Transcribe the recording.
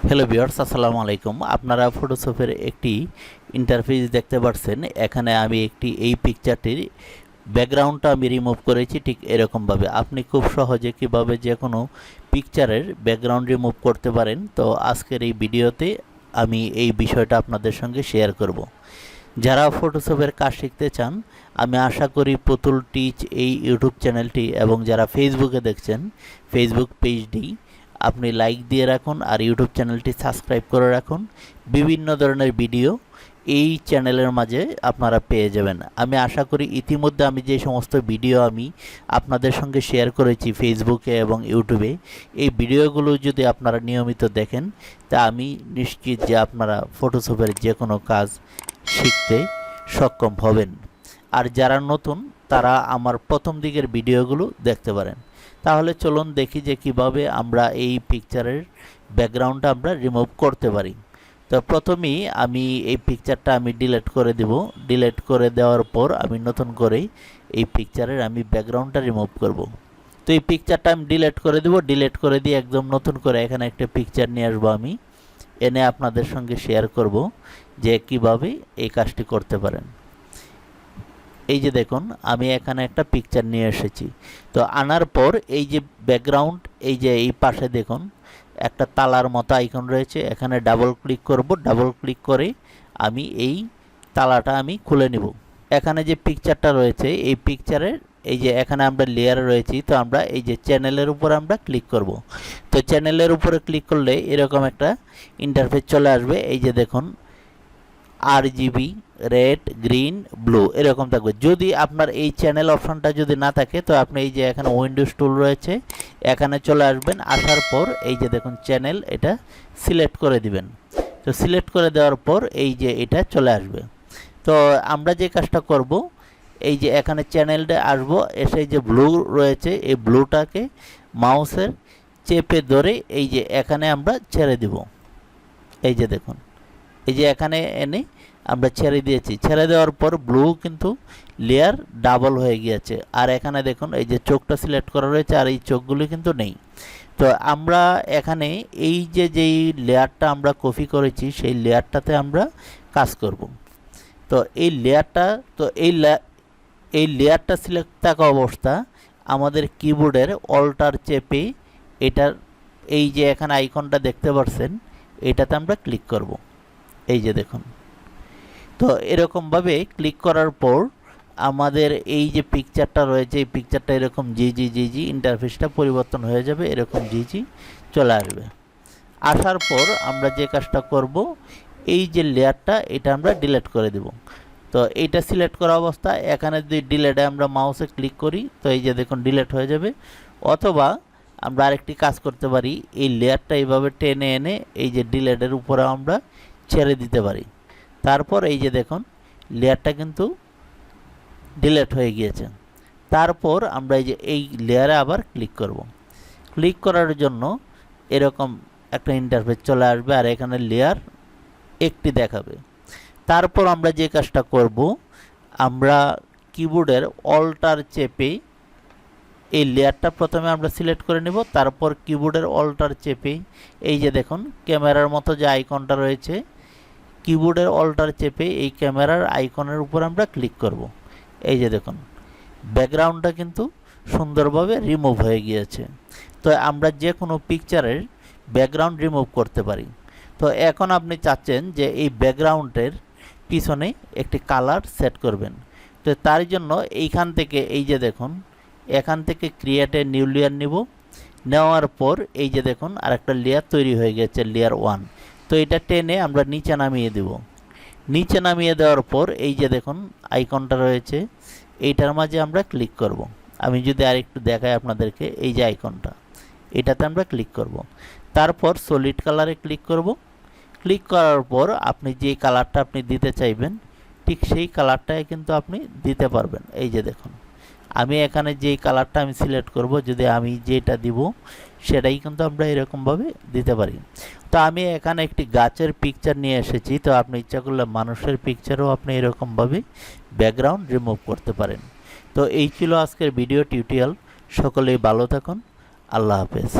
Hello viewers, আসসালামু আলাইকুম। আপনারা ফটোশপের একটি ইন্টারফেস দেখতে পাচ্ছেন। এখানে আমি এই পিকচারটির ব্যাকগ্রাউন্ডটা আমি রিমুভ করেছি ঠিক এরকমভাবে। আপনি খুব সহজে কিভাবে যে কোনো পিকচারের ব্যাকগ্রাউন্ড রিমুভ করতে পারেন, তো আজকের এই ভিডিওতে আমি এই বিষয়টা আপনাদের সঙ্গে শেয়ার করব। যারা ফটোশপের কাজ শিখতে চান, আমি আশা করি পুতুল টিচ এই ইউটিউব চ্যানেলটি এবং যারা ফেসবুকে দেখছেন ফেসবুক পেজটি আপনি লাইক দিয়ে রাখুন আর ইউটিউব চ্যানেলটি সাবস্ক্রাইব করে রাখুন। বিভিন্ন ধরনের ভিডিও এই চ্যানেলের মাঝে আপনারা পেয়ে যাবেন। আমি আশা করি ইতিমধ্যে আমি যে সমস্ত ভিডিও আমি আপনাদের সঙ্গে শেয়ার করেছি ফেসবুকে এবং ইউটিউবে, এই ভিডিওগুলো যদি আপনারা নিয়মিত দেখেন তা আমি নিশ্চিত যে আপনারা ফটোশপের যে কোনো কাজ শিখতে সক্ষম হবেন। আর যারা নতুন তারা আমার প্রথম দিকের ভিডিওগুলো দেখতে পারেন। তাহলে চলুন দেখি যে কিভাবে আমরা এই পিকচারের ব্যাকগ্রাউন্ডটা আমরা রিমুভ করতে পারি। তো প্রথমেই আমি এই পিকচারটা আমি ডিলিট করে দেব। ডিলিট করে দেওয়ার পর আমি নতুন করে এই পিকচারের আমি ব্যাকগ্রাউন্ডটা রিমুভ করব। তো এই পিকচারটা আমি ডিলিট করে দেব। ডিলিট করে দিয়ে একদম নতুন করে এখানে একটা পিকচার নিয়ে আসবো। আমি এনে আপনাদের সঙ্গে শেয়ার করব যে কিভাবে এই কাজটি করতে পারেন। এই যে দেখুন, আমি এখানে একটা পিকচার নিয়ে এসেছি। তো আনার পর এই যে ব্যাকগ্রাউন্ড, এই যে এই পাশে দেখুন একটা তালার মতো আইকন রয়েছে, এখানে ডাবল ক্লিক করব। ডাবল ক্লিক করে আমি এই তালাটা আমি খুলে নিব। এখানে যে পিকচারটা রয়েছে এই পিকচারের এই যে এখানে আমরা লেয়ার রয়েছি, তো আমরা এই যে চ্যানেলের উপর আমরা ক্লিক করব। তো চ্যানেলের উপরে ক্লিক করলে এরকম একটা ইন্টারফেস চলে আসবে। এই যে দেখুন আরজিবি, রেড, গ্রিন, ব্লু এরকম থাকবে। যদি আপনার এই চ্যানেল অপশনটা যদি না থাকে তো আপনি এই যে এখানে উইন্ডোজ টুল রয়েছে, এখানে চলে আসবেন। আসার পর এই যে দেখুন চ্যানেল, এটা সিলেক্ট করে দিবেন। তো সিলেক্ট করে দেওয়ার পর এই যে এটা চলে আসবে। তো আমরা যে কাজটা করব, এই যে এখানে চ্যানেলটা আসবো, এসে যে ব্লু রয়েছে এই ব্লুটাকে মাউসের চেপে ধরে এই যে এখানে আমরা ছেড়ে দিব। এই যে দেখুন, এই যে এখানে এনে আমরা ছেড়ে দিয়েছি। ছেড়ে দেওয়ার পর ব্লু কিন্তু লেয়ার ডাবল হয়ে গিয়েছে। আর এখানে দেখুন এই যে চোখটা সিলেক্ট করা রয়েছে আর এই চোখগুলো কিন্তু নেই। তো আমরা এখানে এই যে যেই লেয়ারটা আমরা কপি করেছি সেই লেয়ারটাতে আমরা কাজ করব। তো এই লেয়ারটা, তো এই লেয়ারটা সিলেক্ট থাকা অবস্থা আমাদের কিবোর্ডের অল্টার চেপে এটার এই যে এখানে আইকনটা দেখতে পাচ্ছেন এটাতে আমরা ক্লিক করব। এই যে দেখুন, তো এরকমভাবে ক্লিক করার পর আমাদের এই যে পিকচারটা রয়েছে এই পিকচারটা এরকম জি ইন্টারফেসটা পরিবর্তন হয়ে যাবে, এরকম জি চলে আসবে। আসার পর আমরা যে কাজটা করব, এই যে লেয়ারটা এটা আমরা ডিলিট করে দেব। তো এইটা সিলেক্ট করা অবস্থা এখানে যদি ডিলিটে আমরা মাউসে ক্লিক করি তো এই যে দেখুন ডিলিট হয়ে যাবে। অথবা আমরা আরেকটি কাজ করতে পারি, এই লেয়ারটা এইভাবে টেনে এনে এই যে ডিলিটের উপরে আমরা ছেড়ে দিতে পারি। তারপর এই যে দেখুন লেয়ারটা কিন্তু ডিলিট হয়ে গিয়েছে। তারপর আমরা এই লেয়ারে আবার ক্লিক করব। ক্লিক করার জন্য এরকম একটা ইন্টারফেস চলে আসবে আর এখানে লেয়ার একটি দেখাবে। তারপর আমরা যে কাজটা করব, আমরা কিবোর্ডের অল্টার চেপে এই লেয়ারটা প্রথমে আমরা সিলেক্ট করে নেব। তারপর কিবোর্ডের অল্টার চেপে এই যে দেখুন ক্যামেরার মতো যে আইকনটা রয়েছে, কিবোর্ডের অল্টার চেপে এই ক্যামেরার আইকনের উপর আমরা ক্লিক করব। এই যে দেখুন ব্যাকগ্রাউন্ডটা কিন্তু সুন্দরভাবে রিমুভ হয়ে গিয়েছে। তো আমরা যে কোনো পিকচারের ব্যাকগ্রাউন্ড রিমুভ করতে পারি। তো এখন আপনি চাচ্ছেন যে এই ব্যাকগ্রাউন্ডের পিছনে একটি কালার সেট করবেন। তো তার জন্য এইখান থেকে এই যে দেখুন এখান থেকে ক্রিয়েট এ নিউ লেয়ার নিব। নেওয়ার পর এই যে দেখুন আরেকটা লেয়ার তৈরি হয়ে গেছে, লেয়ার 1। তো এটা টেনে আমরা নিচে নামিয়ে দেব। নিচে নামিয়ে দেওয়ার পর এই যে দেখুন আইকনটা রয়েছে এইটার মাঝে আমরা ক্লিক করব। আমি যদি আরেকটু দেখাই আপনাদেরকে, এই যে আইকনটা এটাতে আমরা ক্লিক করব। তারপর সলিড কালারে ক্লিক করব। ক্লিক করার পর আপনি যে কালারটা আপনি দিতে চাইবেন ঠিক সেই কালারটাই কিন্তু আপনি দিতে পারবেন। এই যে দেখুন আমি এখানে যেই কালারটা আমি সিলেক্ট করব, যদি আমি যেটা দিব সেটাই কিন্তু আমরা এরকমভাবে দিতে পারি। তো আমি এখানে একটি গাছের পিকচার নিয়ে এসেছি। তো আপনি ইচ্ছা করলে মানুষের পিকচারও আপনি এরকমভাবে ব্যাকগ্রাউন্ড রিমুভ করতে পারেন। তো এই ছিল আজকের ভিডিও টিউটোরিয়াল। সকলেই ভালো থাকুন। আল্লাহ হাফেজ।